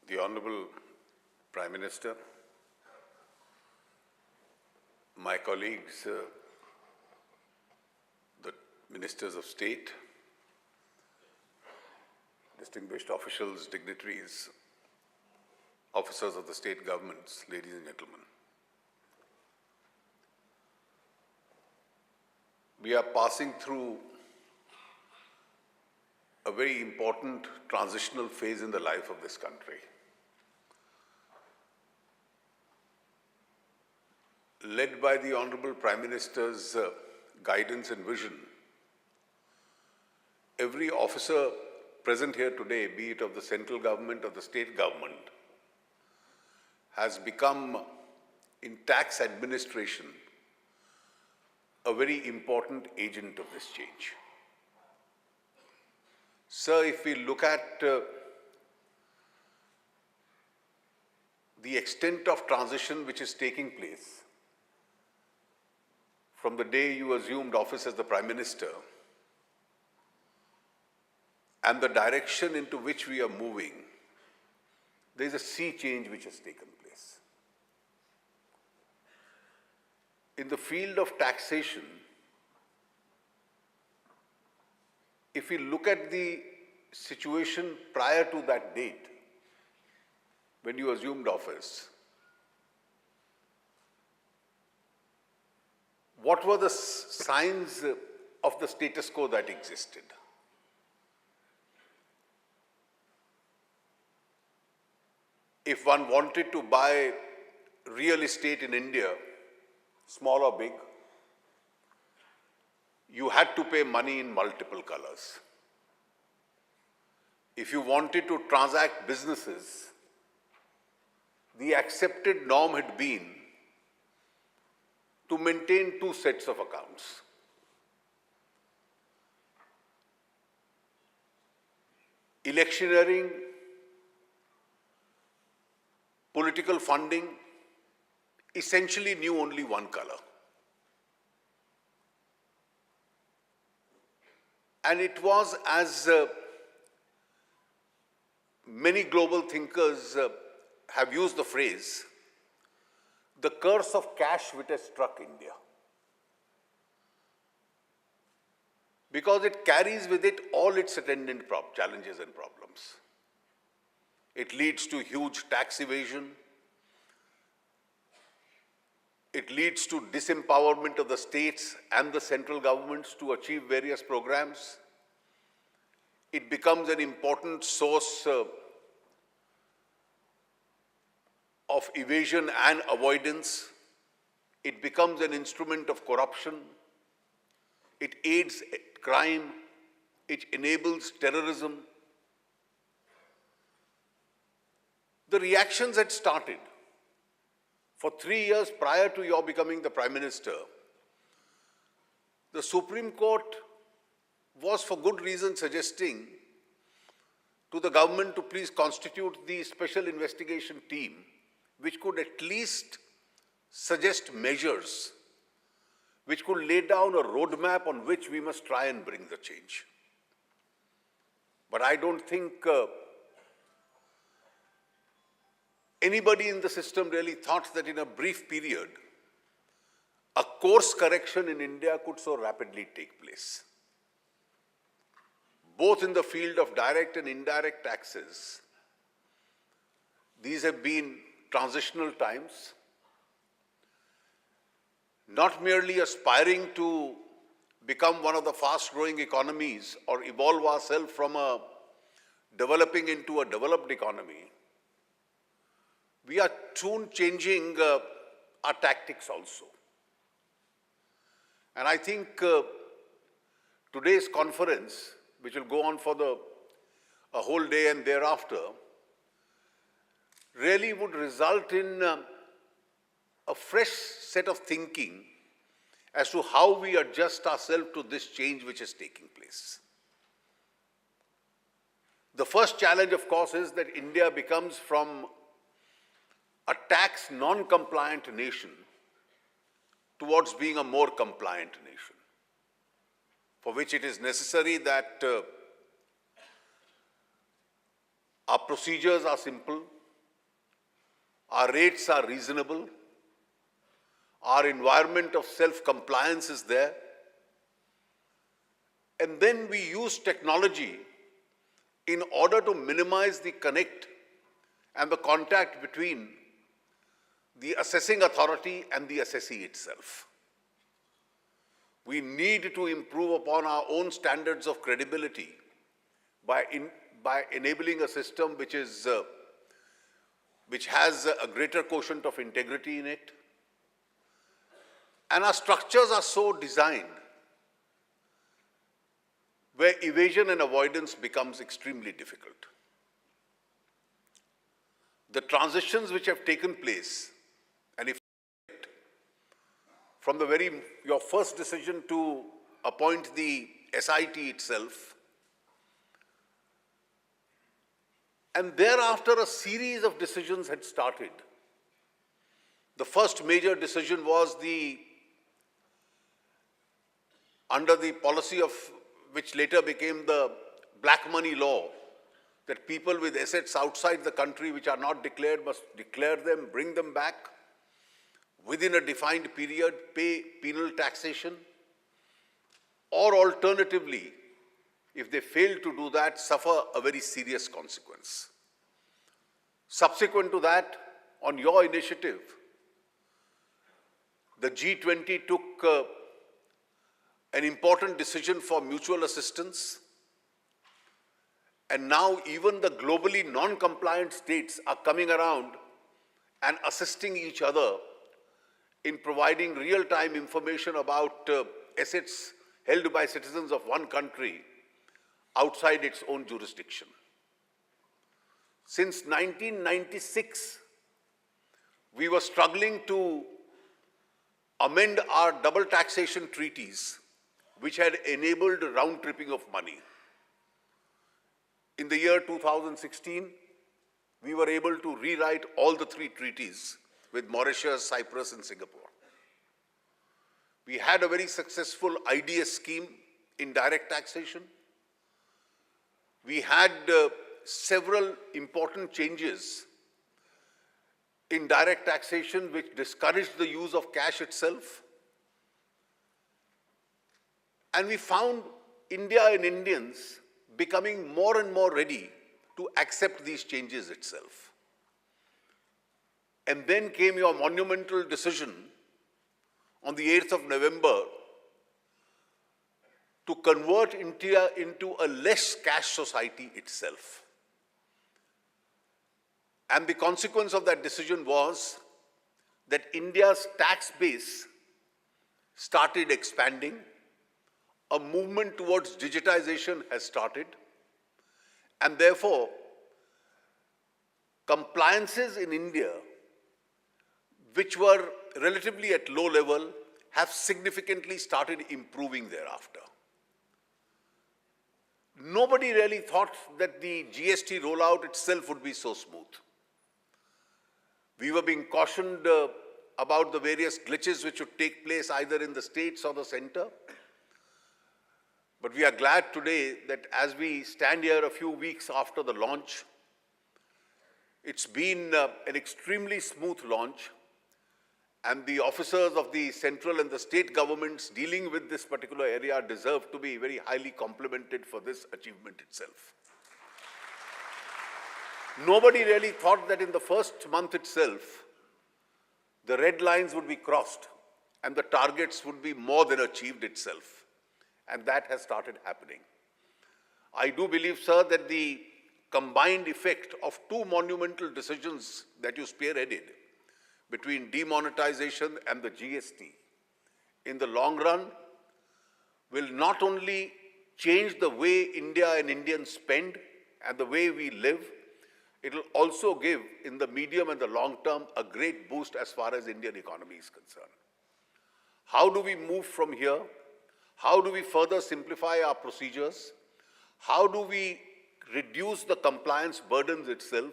The Honorable Prime Minister, my colleagues, the Ministers of State, distinguished officials, dignitaries, officers of the state governments, ladies and gentlemen. We are passing through a very important transitional phase in the life of this country. Led by the Honorable Prime Minister's guidance and vision, every officer present here today, be it of the central government or the state government, has become, in tax administration, a very important agent of this change. Sir, if we look at the extent of transition which is taking place from the day you assumed office as the Prime Minister and the direction into which we are moving, there is a sea change which has taken place. In the field of taxation, if we look at the situation prior to that date, when you assumed office, what were the signs of the status quo that existed? If one wanted to buy real estate in India, small or big, you had to pay money in multiple colors. If you wanted to transact businesses, the accepted norm had been to maintain two sets of accounts. Electioneering, political funding, essentially knew only one color. And it was, as many global thinkers have used the phrase, the curse of cash which has struck India. Because it carries with it all its attendant challenges and problems. It leads to huge tax evasion. It leads to disempowerment of the states and the central governments to achieve various programs. It becomes an important source of evasion and avoidance. It becomes an instrument of corruption. It aids crime. It enables terrorism. The reactions had started. For 3 years prior to your becoming the Prime Minister, the Supreme Court was for good reason suggesting to the government to please constitute the special investigation team which could at least suggest measures which could lay down a roadmap on which we must try and bring the change. But I don't think anybody in the system really thought that in a brief period, a course correction in India could so rapidly take place. Both in the field of direct and indirect taxes, these have been transitional times, not merely aspiring to become one of the fast-growing economies or evolve ourselves from a developing into a developed economy. We are soon changing our tactics also. And I think today's conference, which will go on for a whole day and thereafter, really would result in a fresh set of thinking as to how we adjust ourselves to this change which is taking place. The first challenge, of course, is that India becomes from a tax non-compliant nation towards being a more compliant nation, for which it is necessary that our procedures are simple, our rates are reasonable, our environment of self-compliance is there, and then we use technology in order to minimize the connect and the contact between the assessing authority and the assessee itself. We need to improve upon our own standards of credibility by enabling a system which has a greater quotient of integrity in it. And our structures are so designed where evasion and avoidance becomes extremely difficult. The transitions which have taken place, and if from your first decision to appoint the SIT itself, and thereafter a series of decisions had started. The first major decision was under the policy of which later became the black money law, that people with assets outside the country which are not declared must declare them, bring them back within a defined period, pay penal taxation, or alternatively, if they fail to do that, suffer a very serious consequence. Subsequent to that, on your initiative, the G20 took an important decision for mutual assistance, and now even the globally non-compliant states are coming around and assisting each other in providing real-time information about assets held by citizens of one country outside its own jurisdiction. Since 1996, we were struggling to amend our double taxation treaties, which had enabled round-tripping of money. In the year 2016, we were able to rewrite all the 3 treaties with Mauritius, Cyprus, and Singapore. We had a very successful IDS scheme in direct taxation. We had several important changes in direct taxation which discouraged the use of cash itself. And we found India and Indians becoming more and more ready to accept these changes itself. And then came your monumental decision on the 8th of November to convert India into a less cash society itself. And the consequence of that decision was that India's tax base started expanding. A movement towards digitization has started, and therefore, compliances in India, which were relatively at low level, have significantly started improving thereafter. Nobody really thought that the GST rollout itself would be so smooth. We were being cautioned about the various glitches which would take place either in the states or the center. But we are glad today that as we stand here a few weeks after the launch, it's been an extremely smooth launch, and the officers of the central and the state governments dealing with this particular area deserve to be very highly complimented for this achievement itself. Nobody really thought that in the first month itself, the red lines would be crossed and the targets would be more than achieved itself. And that has started happening. I do believe, sir, that the combined effect of 2 monumental decisions that you spearheaded between demonetization and the GST in the long run will not only change the way India and Indians spend and the way we live, it will also give, in the medium and the long term, a great boost as far as Indian economy is concerned. How do we move from here? How do we further simplify our procedures? How do we reduce the compliance burdens itself?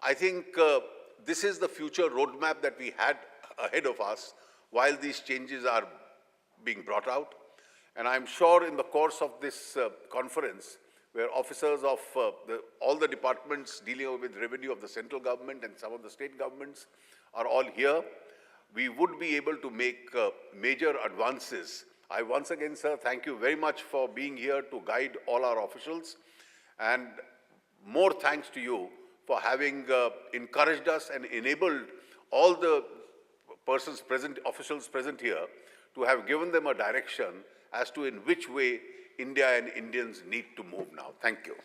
I think this is the future roadmap that we had ahead of us while these changes are being brought out. And I'm sure in the course of this conference, where officers of all the departments dealing with revenue of the central government and some of the state governments are all here. We would be able to make major advances. I once again, sir, thank you very much for being here to guide all our officials, and more thanks to you for having encouraged us and enabled all the officials present here, to have given them a direction as to in which way India and Indians need to move now. Thank you.